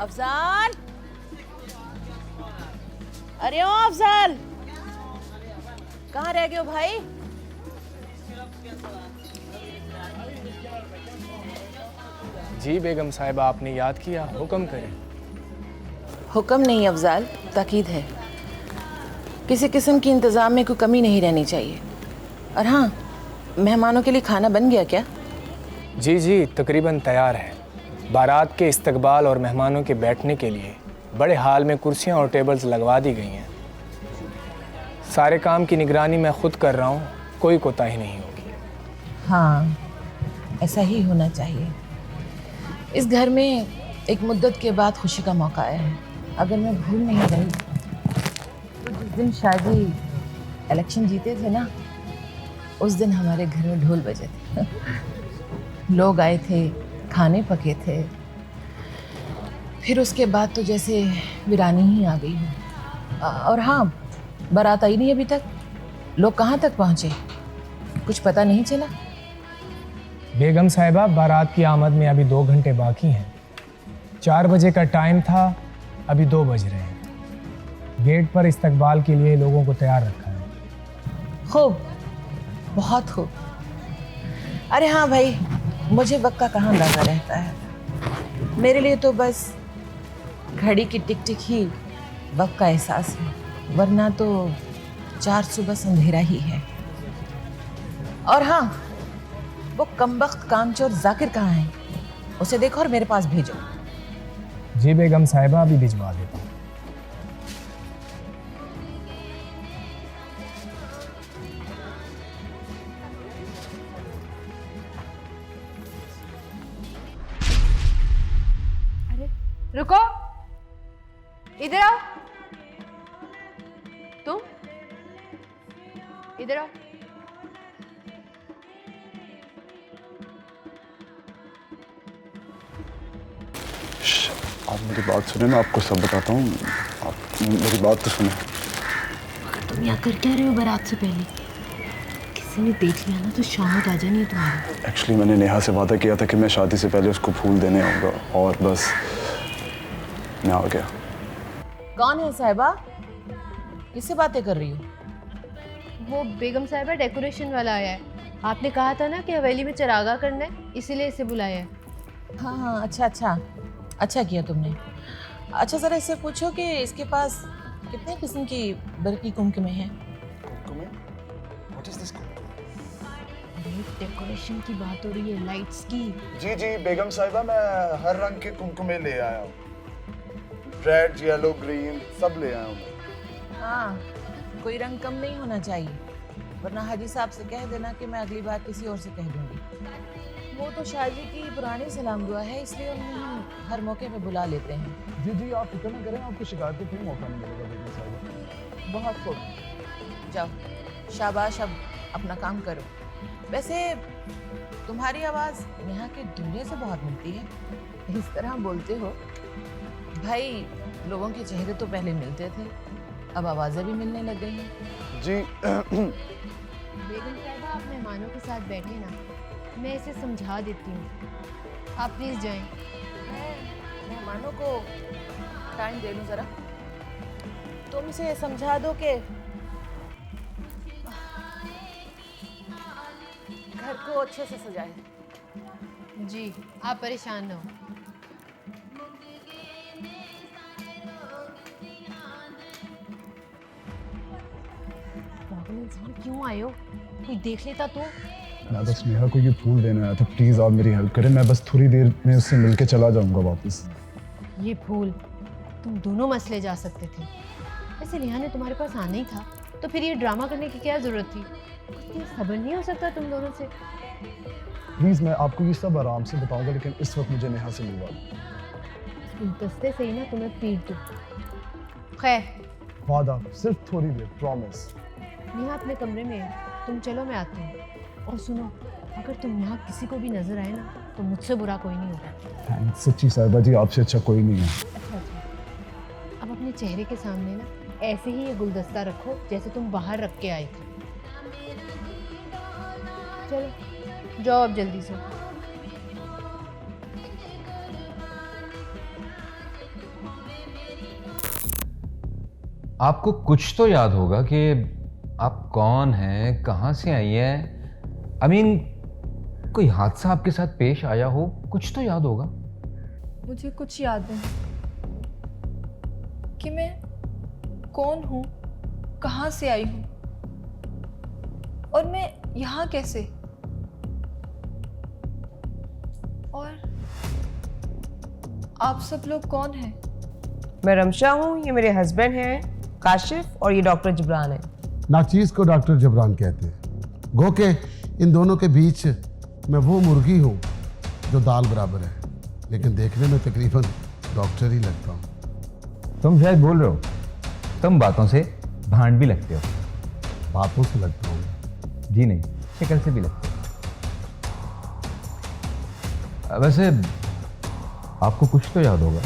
अफजाल, अरे ओ अफजाल, कहाँ रह गए हो भाई? जी बेगम साहिबा, आपने याद किया, हुक्म करें। हुक्म नहीं अफजाल, ताकीद है। किसी किस्म की इंतज़ाम में कोई कमी नहीं रहनी चाहिए। और हाँ, मेहमानों के लिए खाना बन गया क्या? जी जी, तकरीबन तैयार है। बारात के इस्तकबाल और मेहमानों के बैठने के लिए बड़े हाल में कुर्सियाँ और टेबल्स लगवा दी गई हैं। सारे काम की निगरानी मैं खुद कर रहा हूँ, कोई कोताही नहीं होगी। हाँ, ऐसा ही होना चाहिए। इस घर में एक मुद्दत के बाद खुशी का मौका आया है। अगर मैं भूल नहीं गई तो जिस दिन शादी इलेक्शन जीते थे ना, उस दिन हमारे घर में ढोल बजे थे। लोग आए थे, खाने पके थे। फिर उसके बाद तो जैसे वीरानी ही आ गई हो। और हाँ, बारात आई नहीं अभी तक। लोग कहाँ तक पहुँचे, कुछ पता नहीं चला। बेगम साहिबा, बारात की आमद में अभी 2 घंटे बाकी हैं। 4 बजे का टाइम था, अभी 2 बज रहे हैं। गेट पर इस्तकबाल के लिए लोगों को तैयार रखा है। खूब, बहुत खूब। अरे हाँ भाई, मुझे वक्त का कहाँ अंदाज़ा रहता है। मेरे लिए तो बस घड़ी की टिक टिक ही वक्त का एहसास है, वरना तो 4 सुबह अंधेरा ही है। और हाँ, वो कमबख्त कामचोर जाकिर कहाँ है? उसे देखो और मेरे पास भेजो। जी बेगम साहिबा, अभी भिजवा देता हूँ। अरे रुको, इधर आओ। तुम इधर आओ। आप मेरी बात सुने, मैं आपको सब बताता हूँ। आप मेरी बात तो सुने। तुम यहाँ कर क्या रहे हो बारात से पहले? किसी ने देख लिया ना तो शामत आ जानी है तुम्हारी। एक्चुअली मैंने नेहा से वादा किया था कि मैं शादी से पहले उसको फूल देने आऊँगा, और बस मैं आ गया। कौन है साहिबा? किससे बातें कर रही हो? वो बेगम साहिबा डेकोरेशन वाला आया है। आपने कहा था ना कि हवेली में चरागा करना है, इसीलिए इसे बुलाया है। हाँ हाँ, अच्छा अच्छा, अच्छा किया तुमने। अच्छा, ज़रा इससे पूछो कि इसके पास कितने किस्म की बरकी कुमकुमें हैं? डेकोरेशन की बात हो रही है, लाइट्स की। जी जी बेगम साहिबा, मैं हर रंग के कुमकुमे ले आया हूँ। रेड, येलो, ग्रीन सब ले आया हूँ। हाँ, कोई रंग कम नहीं होना चाहिए, वरना हाजी साहब से कह देना कि मैं अगली बार किसी और से कह दूंगी। वो तो शादी की पुरानी सलाम दुआ है, इसलिए उन्हें हम हर मौके पे बुला लेते हैं। जी जी, आप फिक्र न करें, आपको शिकायत का कोई मौका नहीं मिलेगा बेगम साहिबा। बहुत खूब, जाओ शाबाश, अब अपना काम करो। वैसे तुम्हारी आवाज़ नेहा के दुनिया से बहुत मिलती है। इस तरह बोलते हो भाई, लोगों के चेहरे तो पहले मिलते थे, अब आवाज़ें भी मिलने लग गई हैं। जी बेगम साहिबा, आप मेहमानों के साथ बैठे ना, मैं इसे समझा देती हूँ। आप प्लीज़ जाएं। मेहमानों को टाइम दे लूँ ज़रा। तुम इसे समझा दो कि घर को अच्छे से सजाए। जी, आप परेशान ना हो। पागल इंसान, क्यों आए हो? कोई देख लेता तो? मैं बस नेहा को ये फूल देने आया था, प्लीज़ आप मेरी हेल्प करें। मैं बस थोड़ी देर में उससे मिलके चला जाऊंगा वापस। ये फूल तुम दोनों मसले जा सकते थे। वैसे नेहा ने तुम्हारे पास आना ही था, तो फिर ये ड्रामा करने की क्या जरूरत थी? कुछ सब्र नहीं हो सकता तुम दोनों से? प्लीज़, मैं आपको ये सब आराम से बताऊंगा, लेकिन इस वक्त मुझे नेहा से मिलवा दो। गुलदस्ते से ही ना तुम्हें पीट दूँ। खैर, वादा, सिर्फ थोड़ी देर, प्रॉमिस। नेहा अपने कमरे में है, तुम चलो, मैं आती हूँ। और सुनो, अगर तुम यहाँ किसी को भी नजर आए ना, तो मुझसे बुरा कोई नहीं होगा। सच्ची साहिबा जी, आपसे अच्छा कोई नहीं है। अच्छा, अब अपने चेहरे के सामने ना ऐसे ही ये गुलदस्ता रखो जैसे तुम बाहर रख के आए थे। चलो जाओ अब जल्दी से। आपको कुछ तो याद होगा कि आप कौन हैं, कहाँ से आई हैं। आई मीन कोई हादसा आपके साथ पेश आया हो, कुछ तो याद होगा। मुझे कुछ याद नहीं कि मैं कौन हूँ, कहाँ से आई हूँ और मैं यहाँ कैसे। और आप सब लोग कौन हैं? मैं रमशा हूँ, ये मेरे हस्बैंड हैं काशिफ, और ये डॉक्टर जबरान है। नाचीज को डॉक्टर जबरान कहते हैं। गो के इन दोनों के बीच मैं वो मुर्गी हूँ जो दाल बराबर है, लेकिन देखने में तकरीबन डॉक्टर ही लगता हूँ। तुम शायद बोल रहे हो, तुम बातों से भांड भी लगते हो। बातों से लगता हूँ? जी नहीं, शक्ल से भी लगते हो। वैसे आपको कुछ तो याद होगा।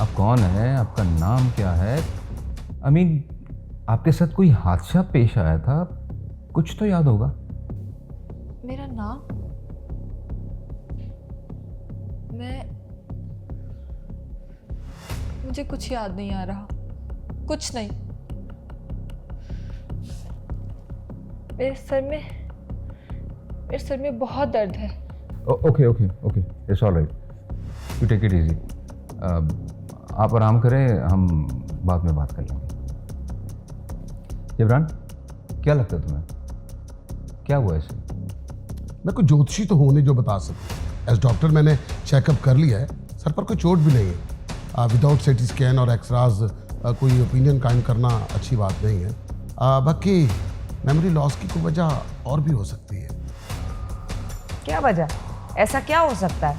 आप कौन हैं, आपका नाम क्या है? आई मीन आपके साथ कोई हादसा पेश आया था, कुछ तो याद होगा। मेरा नाम? मुझे कुछ याद नहीं आ रहा, कुछ नहीं। मेरे सर में बहुत दर्द है। Okay okay okay, it's all right, you take it easy. आप आराम करें, हम बाद में बात कर लेंगे। जबरान, क्या लगता है तुम्हें, क्या हुआ इसे? मैं कोई ज्योतिषी तो हूँ नहीं जो बता सकता। एज डॉक्टर मैंने चेकअप कर लिया है, सर पर कोई चोट भी नहीं है। विदाउट सीटी स्कैन और एक्सराज कोई ओपिनियन कायम करना अच्छी बात नहीं है। बाकी मेमोरी लॉस की कोई वजह और भी हो सकती है। क्या वजह, ऐसा क्या हो सकता है?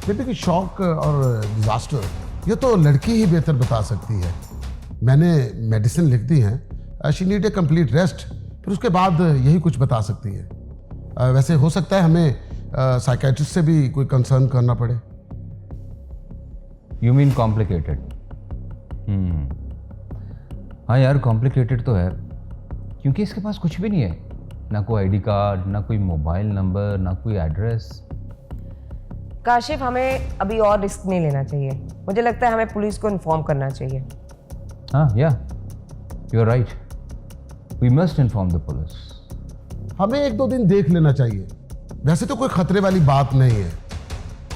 बेटे की शॉक और डिजास्टर ये तो लड़की ही बेहतर बता सकती है। मैंने मेडिसिन लिख दी हैं, she need a complete rest, फिर उसके बाद यही कुछ बता सकती है। वैसे हो सकता है हमें साइकेट्रिस्ट से भी कोई कंसर्न करना पड़े। You mean complicated? हाँ यार, कॉम्प्लिकेटेड तो है, क्योंकि इसके पास कुछ भी नहीं है, ना कोई आईडी कार्ड, ना कोई मोबाइल नंबर, ना कोई एड्रेस। काशिफ, हमें अभी और रिस्क नहीं लेना चाहिए। मुझे लगता है हमें पुलिस को इन्फॉर्म करना चाहिए। हाँ yeah, you are right, we must inform the police. हमें 1-2 दिन देख लेना चाहिए। वैसे तो कोई खतरे वाली बात नहीं है,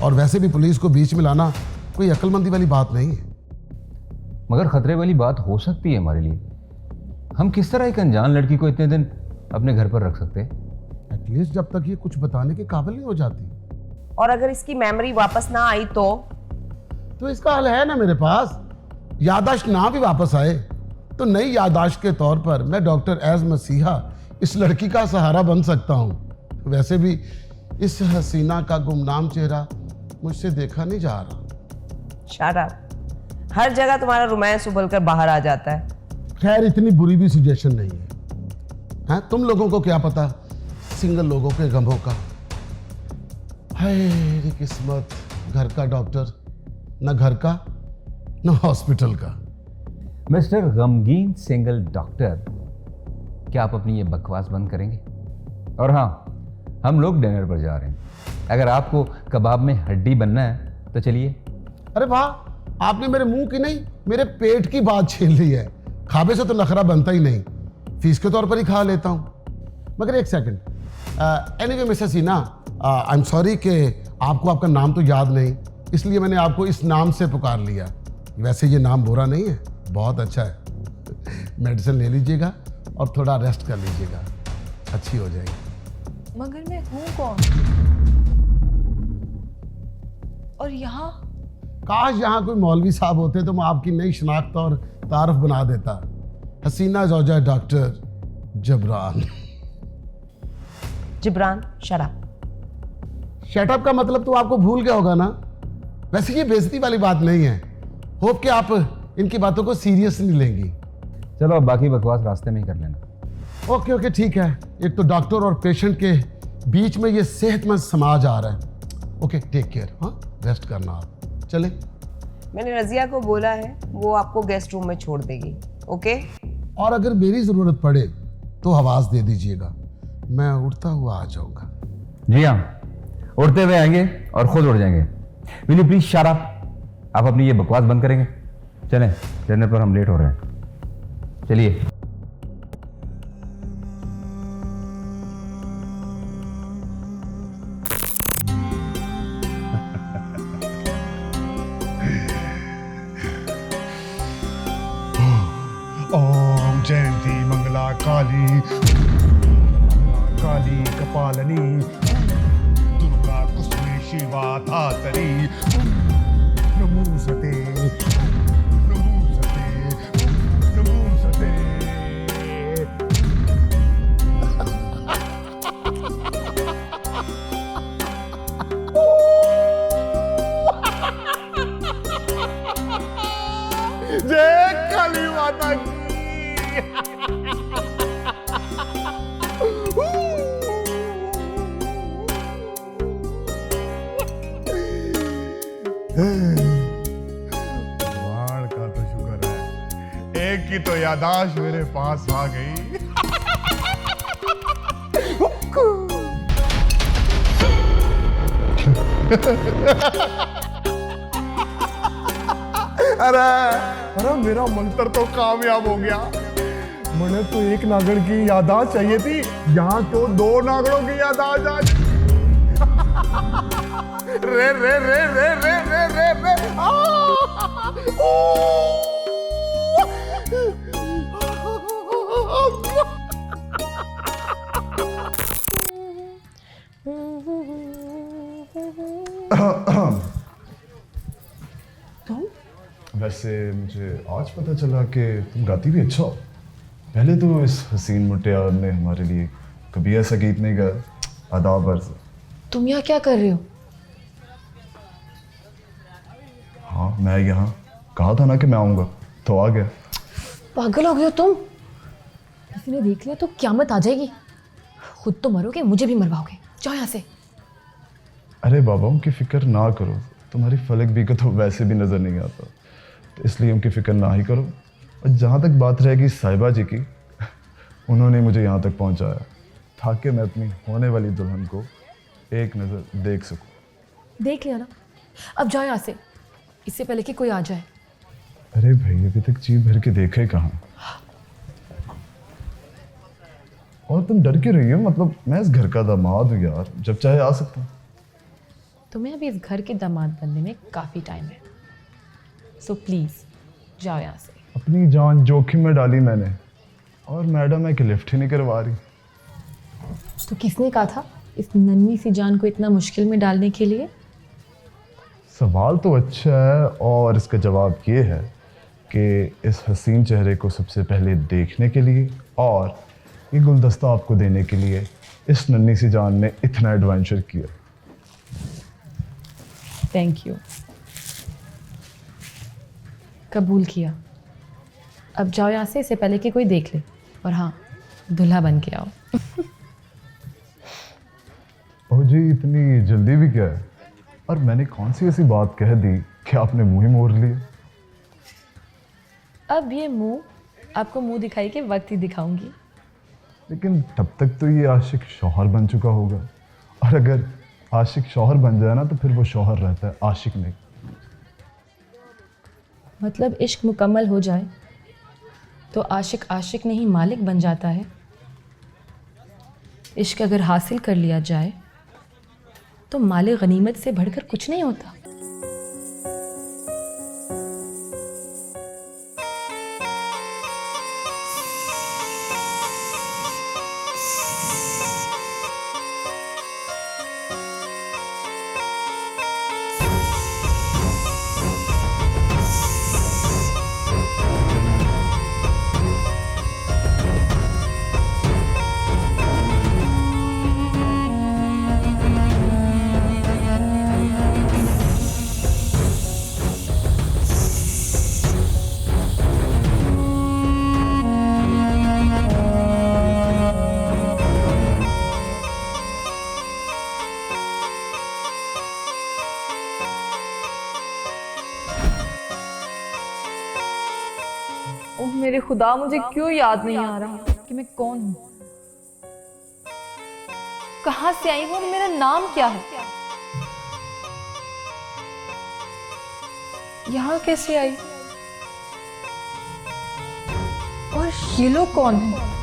और वैसे भी पुलिस को बीच में लाना कोई अक्लमंदी वाली बात नहीं है। मगर खतरे वाली बात हो सकती है हमारे लिए। हम किस तरह एक अनजान लड़की को इतने दिन अपने घर पर रख सकते हैं? एटलीस्ट जब तक ये कुछ बताने के काबिल नहीं हो जाती। और अगर इसकी मेमोरी वापस ना आई तो इसका हल है ना मेरे पास। यादाश्त ना भी वापस आए तो नई यादाश्त के तौर पर मैं डॉक्टर एज मसीहा इस लड़की का सहारा बन सकता हूँ। वैसे भी इस हसीना का गुमनाम चेहरा मुझसे देखा नहीं जा रहा। शाट अप, हर जगह तुम्हारा रोमांस उबल कर बाहर आ जाता है। खैर इतनी बुरी भी सिचुएशन नहीं है। हाँ, तुम लोगों को क्या पता सिंगल लोगों के गमों का। हाय रे किस्मत, घर का डॉक्टर, न घर का न हॉस्पिटल का। मिस्टर गमगीन सिंगल डॉक्टर, क्या आप अपनी ये बकवास बंद करेंगे? और हाँ, हम लोग डिनर पर जा रहे हैं। अगर आपको कबाब में हड्डी बनना है तो चलिए। अरे वाह, आपने मेरे मुंह की नहीं मेरे पेट की बात छीन ली है। खाबे से तो नखरा बनता ही नहीं, फीस के तौर पर ही खा लेता हूँ। मगर एक सेकंड, एनीवे मिसेस सीना, आई एम सॉरी कि आपको आपका नाम तो याद नहीं, इसलिए मैंने आपको इस नाम से पुकार लिया। वैसे ये नाम बुरा नहीं है, बहुत अच्छा है। मेडिसिन ले लीजिएगा और थोड़ा रेस्ट कर लीजिएगा, अच्छी हो जाएगी। मगर मैं हूँ कौन? और यहाँ? काश यहाँ कोई मौलवी साहब होते तो मैं आपकी नई शनाख्त और तारफ बना देता। हसीना ज़ौजा डॉक्टर जबरान। जिब्रान, शराब। शटअप का मतलब तो आपको भूल गया होगा ना। वैसे ये बेइज्जती वाली बात नहीं है। होप कि आप इनकी बातों को सीरियस नहीं लेंगी। चलो अब बाकी बकवास रास्ते में ही कर लेना। ओके ओके ठीक है। एक तो डॉक्टर और पेशेंट के बीच में ये सेहतमंद समाज आ रहा है। Okay take care. हाँ, रेस्ट करना आप। चले। मैंने रजिया को बोला है, वो आपको गेस्ट रूम में छोड़ देगी। ओके? और अगर मेरी ज़रूरत पड़े तो आवाज़ दे दीजिएगा, मैं उड़ता हुआ आ जाऊँगा। जी हाँ, उड़ते हुए आएंगे और खुद उड़ जाएंगे। Will you please shut up? आप अपनी ये बकवास बंद करेंगे? चलें, डिनर पर हम लेट हो रहे हैं। चलिए। ओम जयंती मंगला काली काली कपालनी दुर्गा कुसुमे शिवा धातरी नमोस्तुते नमोस्तुते नमोस्तुते। जय काली माता की। भगवान का तो शुक्र है, एक की तो यादाश्त मेरे पास आ गई। अरे अरे मेरा मंत्र तो कामयाब हो गया। मुझे तो एक नागड़ की यादाश्त चाहिए थी, यहाँ तो 2 नागड़ों की यादाश्त आ गई। रे रे रे रे रे रे रे रे वैसे मुझे आज पता चला कि तुम गाती भी अच्छा हो। पहले तो इस हसीन मुटियार ने हमारे लिए कभी ऐसा गीत नहीं गाया। आदाब अर्ज़। तुम यहाँ क्या कर रहे हो? हाँ मैं यहाँ कहा था ना कि मैं आऊँगा, तो आ गया। पागल हो गए हो तुम? किसी ने देख लिया तो क़यामत आ जाएगी। खुद तो मरोगे, मुझे भी मरवाओगे। जाओ यहाँ से। अरे बाबा उनकी फ़िक्र ना करो, तुम्हारी फलक भी को तो वैसे भी नज़र नहीं आता, तो इसलिए उनकी फ़िक्र ना ही करो। और जहाँ तक बात रहेगी साहिबा जी की, उन्होंने मुझे यहाँ तक पहुँचाया ताकि मैं अपनी होने वाली दुल्हन को एक नज़र देख सकूँ। देख लिया ना, अब जाओ यहाँ से, इससे पहले कि कोई आ जाए। अरे भाई अभी तक जी भर के देखे कहाँ। और तुम डर क्यों रही हो? मतलब मैं इस घर का दामाद हूँ यार, जब चाहे आ सकता हूँ। तुम्हें अभी इस घर के दामाद बनने में काफ़ी टाइम है, सो प्लीज़ जाओ यहाँ से। अपनी जान जोखिम में डाली मैंने, और मैडम है कि लिफ्ट ही नहीं करवा रही। तो किसने कहा था इस नन्ही सी जान को इतना मुश्किल में डालने के लिए? सवाल तो अच्छा है, और इसका जवाब ये है कि इस हसीन चेहरे को सबसे पहले देखने के लिए और ये गुलदस्ता आपको देने के लिए इस नन्ही सी जान ने इतना एडवेंचर किया। थैंक यू, कबूल किया। अब जाओ यहाँ से, इससे पहले कि कोई देख ले। और हाँ, दूल्हा बन के आओ। ओह जी इतनी जल्दी भी क्या है? और मैंने कौन सी ऐसी बात कह दी कि आपने मुंह ही मोड़ लिया? अब ये मुंह आपको मुंह दिखाई के वक्त ही दिखाऊंगी। लेकिन तब तक तो ये आशिक शौहर बन चुका होगा, और अगर आशिक शौहर बन जाए ना तो फिर वो शौहर रहता है, आशिक नहीं। मतलब इश्क मुकम्मल हो जाए तो आशिक आशिक नहीं मालिक बन जाता है। इश्क अगर हासिल कर लिया जाए तो माले गनीमत से बढ़कर कुछ नहीं होता। ओह मेरे खुदा, मुझे क्यों याद नहीं आ रहा कि मैं कौन हूँ, कहाँ से आई हूँ और मेरा नाम क्या है, यहाँ कैसे आई, ये लोग कौन हैं?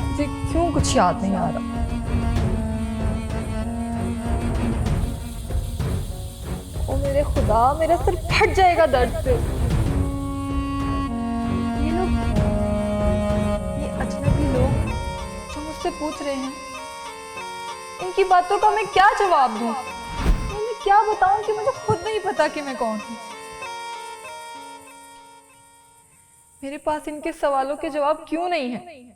मुझे क्यों कुछ याद नहीं आ रहा। ओ मेरे खुदा, मेरा सिर फट जाएगा दर्द से। ये लोग, ये अजनबी लोग जो मुझसे पूछ रहे हैं, इनकी बातों का मैं क्या जवाब दूं? मैं क्या बताऊं कि मुझे खुद नहीं पता कि मैं कौन हूं। मेरे पास इनके सवालों के जवाब क्यों नहीं है?